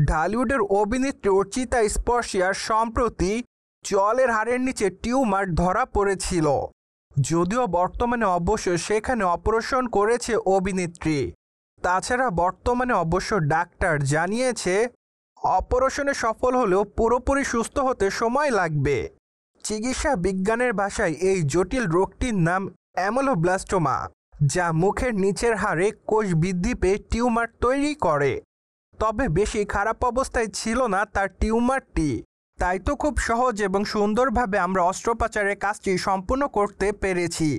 ঢালিউডের অভিনেত্রী অর্চিতা স্পর্শিয়ার সম্প্রতি জলের হাড়ের নিচে টিউমার ধরা পড়েছিল। যদিও বর্তমানে অবশ্য সেখানে অপারেশন করেছে অভিনেত্রী। তাছাড়া বর্তমানে অবশ্য ডাক্তার জানিয়েছে অপারেশনে সফল হলেও পুরোপুরি সুস্থ হতে সময় লাগবে। চিকিৎসা বিজ্ঞানের ভাষায় এই জটিল রোগটির নাম অ্যামেলোব্লাস্টোমা, যা মুখের নিচের হাড়ে কোষ বৃদ্ধি পেয়ে টিউমার তৈরি করে। তবে বেশি খারাপ অবস্থায় ছিল না তার টিউমারটি, তাই তো খুব সহজ এবং সুন্দরভাবে আমরা অস্ত্রোপচারের কাজটি সম্পূর্ণ করতে পেরেছি।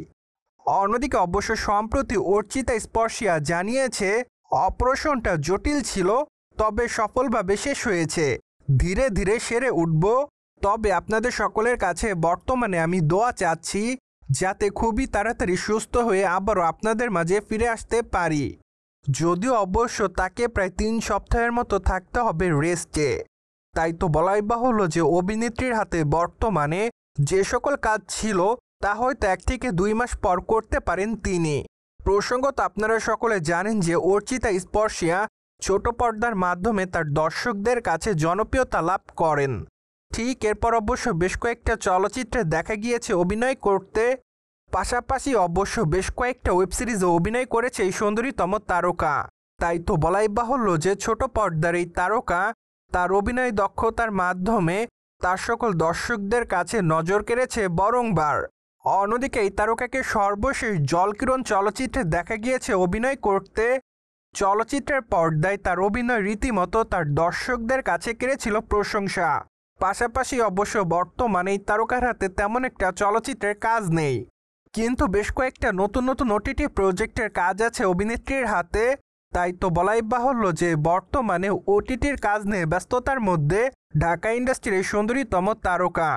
অন্যদিকে অবশ্য সম্প্রতি অর্চিতা স্পর্শিয়া জানিয়েছে অপারেশনটা জটিল ছিল, তবে সফলভাবে শেষ হয়েছে। ধীরে ধীরে সেরে উঠব। তবে আপনাদের সকলের কাছে বর্তমানে আমি দোয়া চাচ্ছি যাতে খুবই তাড়াতাড়ি সুস্থ হয়ে আবারও আপনাদের মাঝে ফিরে আসতে পারি। যদিও অবশ্য তাকে প্রায় 3 সপ্তাহের মতো থাকতে হবে রেস্টে। তাই তো বলাই বাহুল্য যে অভিনেত্রীর হাতে বর্তমানে যে সকল কাজ ছিল তা হয়তো 1 থেকে 2 মাস পর করতে পারেন তিনি। প্রসঙ্গত আপনারা সকলে জানেন যে অর্চিতা স্পর্শিয়া ছোট পর্দার মাধ্যমে তার দর্শকদের কাছে জনপ্রিয়তা লাভ করেন। ঠিক এরপর অবশ্য বেশ কয়েকটা চলচ্চিত্রে দেখা গিয়েছে অভিনয় করতে। পাশাপাশি অবশ্য বেশ কয়েকটা ওয়েব সিরিজে অভিনয় করেছে এই সুন্দরীতম তারকা। তাই তো বলাই বাহুল্য যে ছোট পর্দার এই তারকা তার অভিনয় দক্ষতার মাধ্যমে তার সকল দর্শকদের কাছে নজর কেড়েছে বরংবার। অন্যদিকে এই তারকাকে সর্বশেষ জলকিরণ চলচ্চিত্রে দেখা গিয়েছে অভিনয় করতে। চলচ্চিত্রের পর্দায় তার অভিনয় রীতিমতো তার দর্শকদের কাছে কেড়েছিল প্রশংসা। পাশাপাশি অবশ্য বর্তমানে এই তারকার হাতে তেমন একটা চলচ্চিত্রের কাজ নেই, কিন্তু বেশ কয়েকটা নতুন নতুন ওটিটি প্রজেক্টের কাজ আছে অভিনেত্রীর হাতে। তাই তো বলাই বাহুল্য যে বর্তমানে ওটিটির কাজ নিয়ে ব্যস্ততার মধ্যে ঢাকা ইন্ডাস্ট্রির এই সুন্দরীতম তারকা।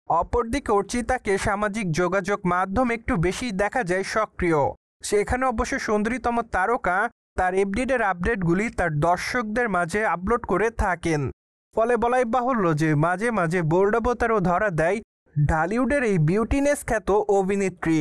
অপরদিকে অর্চিতাকে সামাজিক যোগাযোগ মাধ্যমে একটু বেশি দেখা যায় সক্রিয়। সেখানে অবশ্য সুন্দরীতম তারকা তার এফডিডের আপডেটগুলি তার দর্শকদের মাঝে আপলোড করে থাকেন। ফলে বলাই বাহুল্য যে মাঝে মাঝে বোল্ড অবতারও ধরা দেয় ঢালিউডের এই বিউটিনেস খ্যাত অভিনেত্রী।